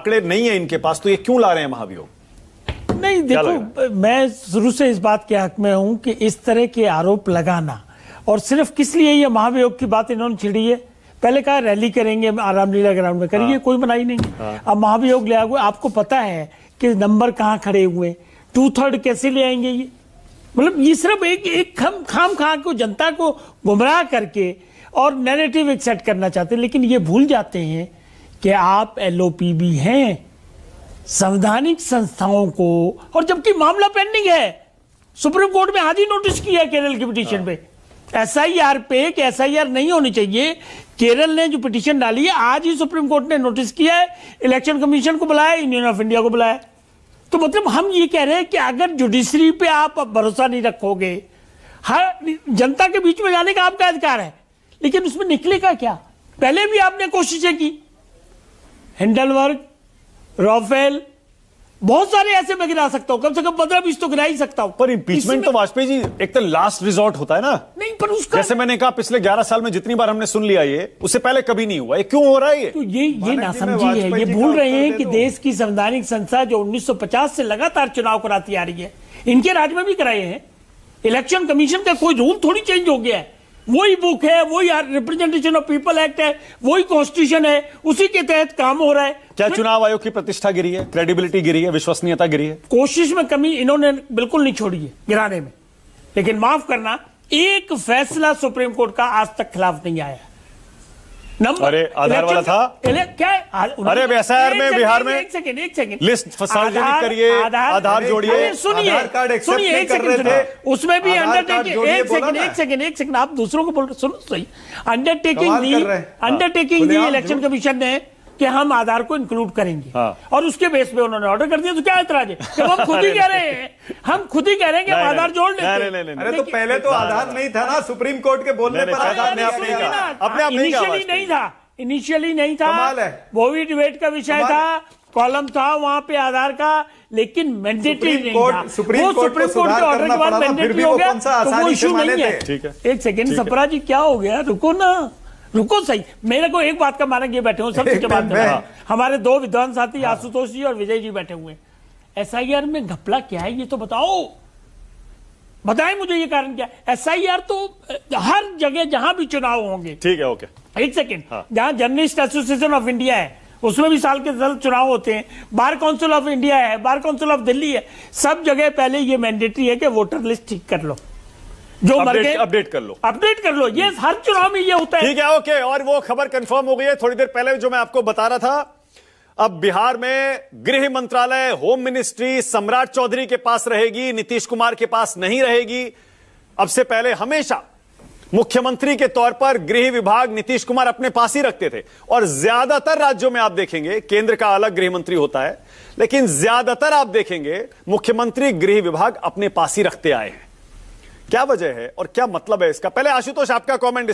आंकड़े नहीं है इनके पास, तो ये क्यों ला रहे हैं महाभियोग? नहीं देखो, मैं शुरू से इस बात के हक में हूं कि इस तरह के आरोप लगाना, और सिर्फ किस लिए ये महाभियोग की बात इन्होंने छिड़ी है। पहले कहा रैली करेंगे रामलीला ग्राउंड में, करिए, कोई मनाही नहीं। अब महाभियोग ले आओगे, आपको पता है कि नंबर कहां खड़े हुए, 2/3 कैसे ले आएंगे ये? मतलब ये सिर्फ एक खाम खा को जनता को गुमराह करके और नैरेटिव एक सेट करना चाहते हैं, लेकिन ये भूल जाते हैं कि आप LOPB हैं, संवैधानिक संस्थाओं को, और जबकि मामला पेंडिंग है, सुप्रीम कोर्ट में आज ही नोटिस किया केरल की पिटीशन पे, SIR पे कि SIR नहीं होनी चाहिए। केरल ने जो पिटीशन डाली है, आज ही सुप्रीम कोर्ट ने नोटिस किया है, इलेक्शन कमीशन को बुलाया, यूनियन ऑफ इंडिया को बुलाया। तो मतलब हम ये कह रहे हैं कि अगर जुडिशरी पे आप भरोसा नहीं रखोगे, हर जनता के बीच में जाने का आपका अधिकार है, लेकिन उसमें निकलेगा क्या? पहले भी आपने कोशिशें की, हिंडलबर्ग, राफेल, बहुत सारे ऐसे मैं गिरा सकता हूं, कम से कम 15-20 तो गिरा ही सकता हूं। पर इंपीचमेंट तो वाजपेयी जी एक तो लास्ट रिजॉर्ट होता है ना। नहीं, पर उसका जैसे मैंने कहा पिछले 11 साल में जितनी बार हमने सुन लिया, ये उससे पहले कभी नहीं हुआ, ये क्यों हो रहा है? ये तो ये नासमझी है, ये भूल रहे हैं कि देश की संवैधानिक संस्था जो 1950 से लगातार चुनाव कराती आ रही है, इनके राज में भी कराए हैं। इलेक्शन कमीशन का कोई रूल थोड़ी चेंज हो गया है, वही बुक है, वही रिप्रेजेंटेशन ऑफ पीपल एक्ट है, वही कॉन्स्टिट्यूशन है, उसी के तहत काम हो रहा है। क्या चुनाव आयोग की प्रतिष्ठा गिरी है, क्रेडिबिलिटी गिरी है, विश्वसनीयता गिरी है? कोशिश में कमी इन्होंने बिल्कुल नहीं छोड़ी है गिराने में, लेकिन माफ करना, एक फैसला सुप्रीम कोर्ट का आज तक खिलाफ नहीं आया। अरे आधार वाला था क्या? अरे SIR में बिहार में एक सेकंड लिस्ट सार्वजनिक करिए, आधार जोड़िए, सुनिए, एक सेकंड, उसमें भी अंडरटेकिंग, एक सेकंड, आप दूसरों को बोल रहे, सुनो सही, अंडरटेकिंग दी इलेक्शन कमीशन ने कि हम आधार को इंक्लूड करेंगे, और उसके बेस पे उन्होंने ऑर्डर कर दिया। तो क्या एतराज है? जब हम खुद ही कह रहे हैं, कि आधार जोड़ लेते हैं। अरे तो पहले तो आधार नहीं था ना, सुप्रीम कोर्ट के बोलने पर आधार ने अपने इनिशियली नहीं था, वो भी डिबेट का विषय था, कॉलम था वहां पे आधार का, लेकिन मैंडेटरी नहीं था। सुप्रीम कोर्ट के ऑर्डर के बाद मैंडेटरी हो गया, तो वो इशू नहीं है। एक सेकंड सपरा जी, क्या हो गया? रुको ना, रुको सही। मेरे को एक बात का मानक ये बैठे हो, सब बात हमारे 2 विद्वान साथी आशुतोष जी और विजय जी बैठे हुए। SIR में घपला क्या है ये तो बताओ, बताएं मुझे ये कारण क्या है? SIR तो हर जगह जहां भी चुनाव होंगे, ठीक है, ओके, एक सेकेंड, जहां जर्नलिस्ट एसोसिएशन ऑफ इंडिया है उसमें भी साल के चुनाव होते हैं, बार काउंसिल ऑफ इंडिया है, बार काउंसिल ऑफ दिल्ली है, सब जगह पहले ये मैंडेटरी है कि वोटर लिस्ट ठीक कर लो, जो अपडेट कर लो, ये हर चुनाव में ये होता है। ठीक है, ओके। और वो खबर कंफर्म हो गई है थोड़ी देर पहले जो मैं आपको बता रहा था। अब बिहार में गृह मंत्रालय, होम मिनिस्ट्री सम्राट चौधरी के पास रहेगी, नीतीश कुमार के पास नहीं रहेगी। अब से पहले हमेशा मुख्यमंत्री के तौर पर गृह विभाग नीतीश कुमार अपने पास ही रखते थे, और ज्यादातर राज्यों में आप देखेंगे केंद्र का अलग गृह मंत्री होता है, लेकिन ज्यादातर आप देखेंगे मुख्यमंत्री गृह विभाग अपने पास ही रखते आए हैं। क्या वजह है और क्या मतलब है इसका? पहले आशुतोष आपका कमेंट